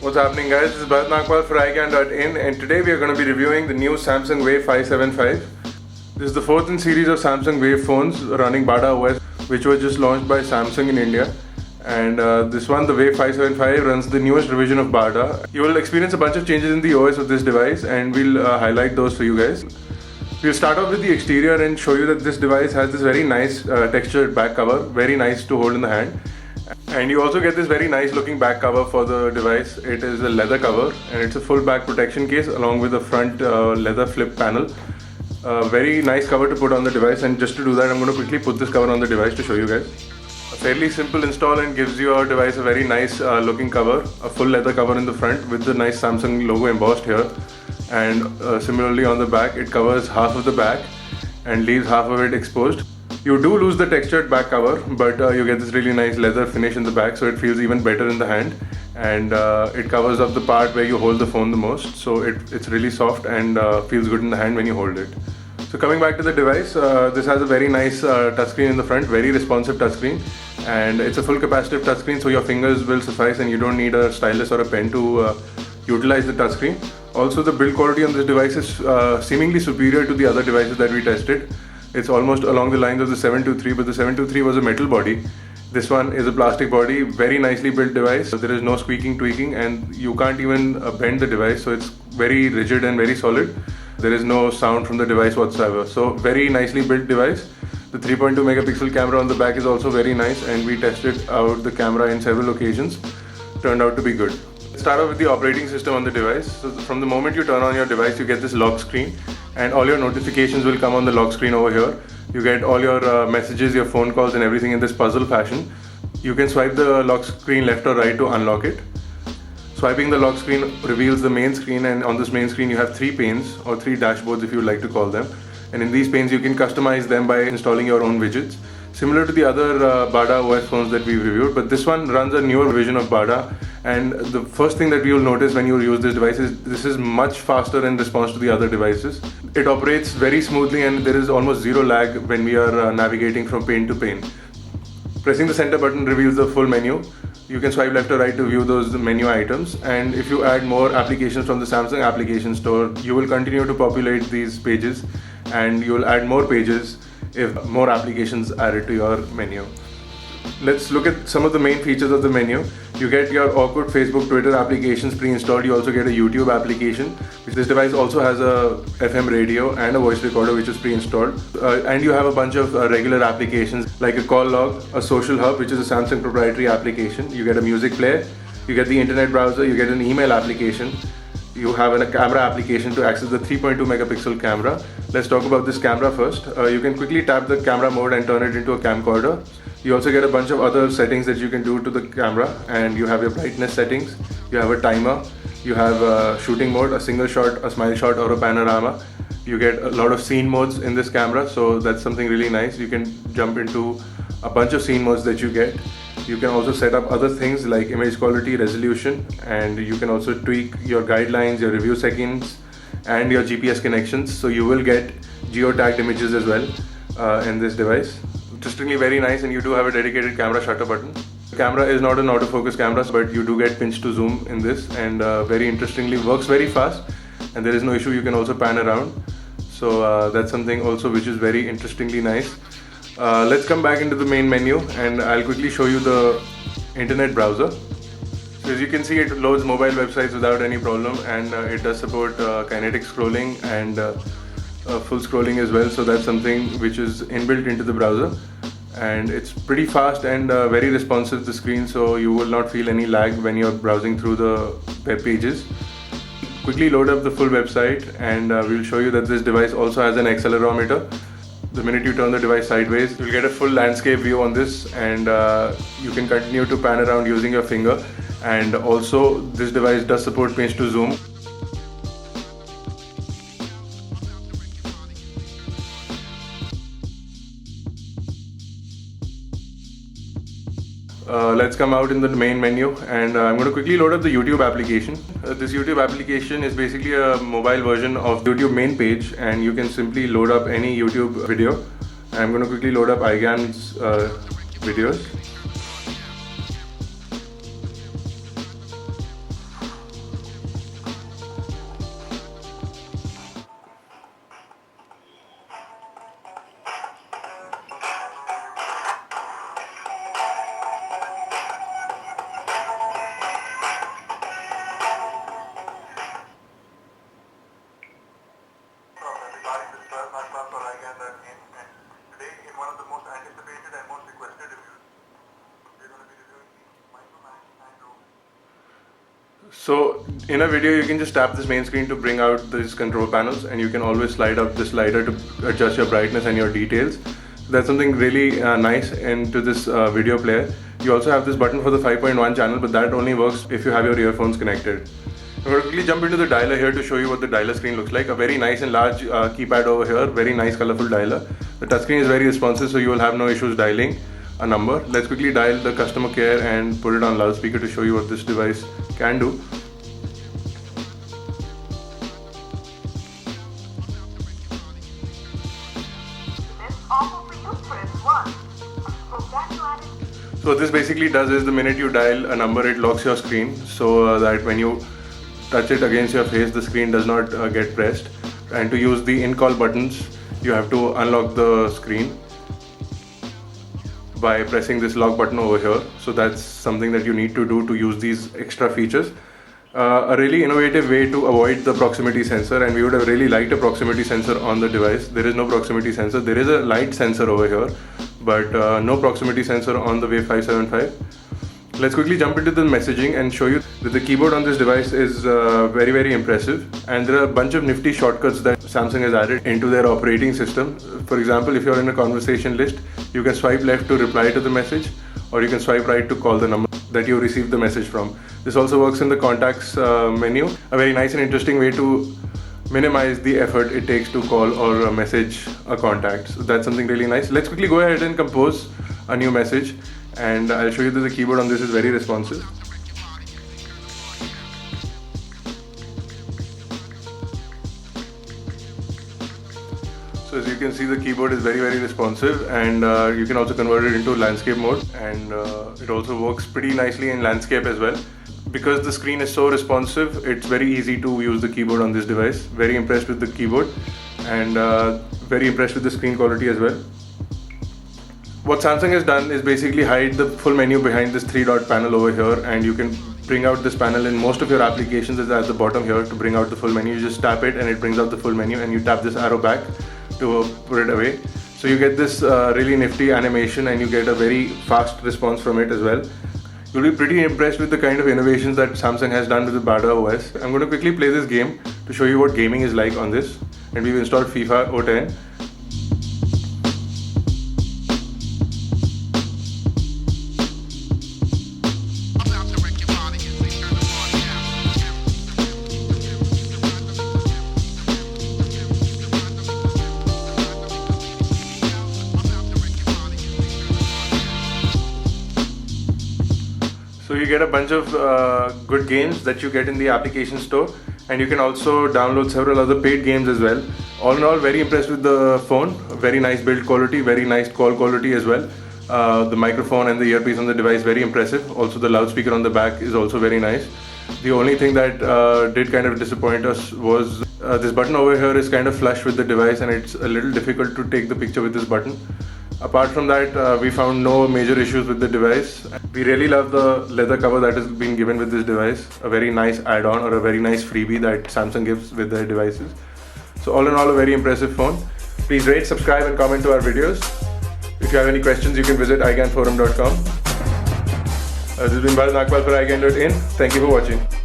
What's happening, guys? This is Bharat Nagpal for iGyaan.in, and today we are going to be reviewing the new Samsung Wave 575. This is the fourth in series of Samsung Wave phones running BADA OS, which was just launched by Samsung in India. And this one, the Wave 575, runs the newest revision of BADA. You will experience a bunch of changes in the OS of this device, and we'll highlight those for you guys. We'll start off with the exterior and show you that this device has this very nice textured back cover, very nice to hold in the hand. And you also get this very nice looking back cover for the device. It is a leather cover and it's a full back protection case along with a front leather flip panel. Very nice cover to put on the device, and just to do that I'm going to quickly put this cover on the device to show you guys. A fairly simple install and gives your device a very nice looking cover, a full leather cover in the front with the nice Samsung logo embossed here, and similarly on the back it covers half of the back and leaves half of it exposed. You do lose the textured back cover, but you get this really nice leather finish in the back, so it feels even better in the hand, and it covers up the part where you hold the phone the most, so it's really soft and feels good in the hand when you hold it. So coming back to the device, this has a very nice touchscreen in the front, very responsive touchscreen, and it's a full capacitive touchscreen, so your fingers will suffice and you don't need a stylus or a pen to utilize the touchscreen. Also, the build quality on this device is seemingly superior to the other devices that we tested. It's almost along the lines of the 723, but the 723 was a metal body. This one is a plastic body, very nicely built device. There is no squeaking, tweaking, and you can't even bend the device, so it's very rigid and very solid. There is no sound from the device whatsoever. So very nicely built device. The 3.2 megapixel camera on the back is also very nice, and we tested out the camera in several occasions. Turned out to be good. Let's start off with the operating system on the device. So from the moment you turn on your device, you get this lock screen, and all your notifications will come on the lock screen over here. You get all your messages, your phone calls and everything in this puzzle fashion. You can swipe the lock screen left or right to unlock it. Swiping the lock screen reveals the main screen, and on this main screen you have three panes, or three dashboards if you would like to call them. And in these panes you can customize them by installing your own widgets, similar to the other BADA OS phones that we've reviewed, but this one runs a newer version of BADA. And the first thing that you'll notice when you use this device is this is much faster in response to the other devices. It operates very smoothly and there is almost zero lag when we are navigating from pane to pane. Pressing the center button reveals the full menu. You can swipe left or right to view those menu items, and if you add more applications from the Samsung application store, you will continue to populate these pages, and you will add more pages if more applications are added to your menu. Let's look at some of the main features of the menu. You get your awkward Facebook, Twitter applications pre-installed. You also get a YouTube application. This device also has a FM radio and a voice recorder which is pre-installed. And you have a bunch of regular applications like a call log, a social hub which is a Samsung proprietary application. You get a music player, you get the internet browser, you get an email application. You have a camera application to access the 3.2 megapixel camera. Let's talk about this camera first. You can quickly tap the camera mode and turn it into a camcorder. You also get a bunch of other settings that you can do to the camera, and you have your brightness settings, you have a timer, you have a shooting mode, a single shot, a smile shot or a panorama. You get a lot of scene modes in this camera, so that's something really nice. You can jump into a bunch of scene modes that you get. You can also set up other things like image quality, resolution, and you can also tweak your guidelines, your review settings, and your GPS connections. So you will get geo-tagged images as well in this device. Interestingly, very nice, and you do have a dedicated camera shutter button. The camera is not an autofocus camera, but you do get pinch to zoom in this, and very interestingly works very fast, and there is no issue. You can also pan around. So that's something also which is very interestingly nice. Let's come back into the main menu, and I'll quickly show you the internet browser. So as you can see, it loads mobile websites without any problem, and it does support kinetic scrolling and full scrolling as well, so that's something which is inbuilt into the browser, and it's pretty fast and very responsive to the screen, so you will not feel any lag when you're browsing through the web pages. Quickly load up the full website, and we'll show you that this device also has an accelerometer. The minute you turn the device sideways, you'll get a full landscape view on this, and you can continue to pan around using your finger, and also this device does support pinch to zoom. Let's come out in the main menu, and I'm going to quickly load up the YouTube application. This YouTube application is basically a mobile version of YouTube main page, and you can simply load up any YouTube video. I'm going to quickly load up iGyaan's videos. So in a video you can just tap this main screen to bring out these control panels, and you can always slide up the slider to adjust your brightness and your details. That's something really nice into this video player. You also have this button for the 5.1 channel, but that only works if you have your earphones connected. I'm going to quickly jump into the dialer here to show you what the dialer screen looks like. A very nice and large keypad over here, very nice colorful dialer. The touchscreen is very responsive, so you will have no issues dialing a number. Let's quickly dial the customer care and put it on loudspeaker to show you what this device can do. So what this basically does is the minute you dial a number, it locks your screen so that when you touch it against your face, the screen does not get pressed. And to use the in-call buttons, you have to unlock the screen by pressing this lock button over here. So that's something that you need to do to use these extra features. A really innovative way to avoid the proximity sensor, and we would have really liked a proximity sensor on the device. There is no proximity sensor. There is a light sensor over here, but no proximity sensor on the Wave 575. Let's quickly jump into the messaging and show you that the keyboard on this device is very impressive, and there are a bunch of nifty shortcuts that Samsung has added into their operating system. For example, if you're in a conversation list, you can swipe left to reply to the message, or you can swipe right to call the number that you received the message from. This also works in the contacts menu, a very nice and interesting way to minimize the effort it takes to call or message a contact. So that's something really nice. Let's quickly go ahead and compose a new message, and I'll show you that the keyboard on this is very responsive. So as you can see, the keyboard is very responsive, and you can also convert it into landscape mode, and it also works pretty nicely in landscape as well. Because the screen is so responsive, it's very easy to use the keyboard on this device. Very impressed with the keyboard, and very impressed with the screen quality as well. What Samsung has done is basically hide the full menu behind this 3-dot panel over here, and you can bring out this panel in most of your applications. It's at the bottom here to bring out the full menu. You just tap it and it brings out the full menu, and you tap this arrow back to put it away. So you get this really nifty animation, and you get a very fast response from it as well. You'll be pretty impressed with the kind of innovations that Samsung has done with the BADA OS. I'm going to quickly play this game to show you what gaming is like on this. And we've installed FIFA 010. So you get a bunch of good games that you get in the application store, and you can also download several other paid games as well. All in all, very impressed with the phone. Very nice build quality, very nice call quality as well. The microphone and the earpiece on the device, very impressive. Also the loudspeaker on the back is also very nice. The only thing that did kind of disappoint us was this button over here is kind of flush with the device, and it's a little difficult to take the picture with this button. Apart from that, we found no major issues with the device. We really love the leather cover that has been given with this device. A very nice add-on, or a very nice freebie that Samsung gives with their devices. So all in all, a very impressive phone. Please rate, subscribe and comment to our videos. If you have any questions, you can visit igyaanforum.com. This has been Bharat Nagpal for iGyaan.in. Thank you for watching.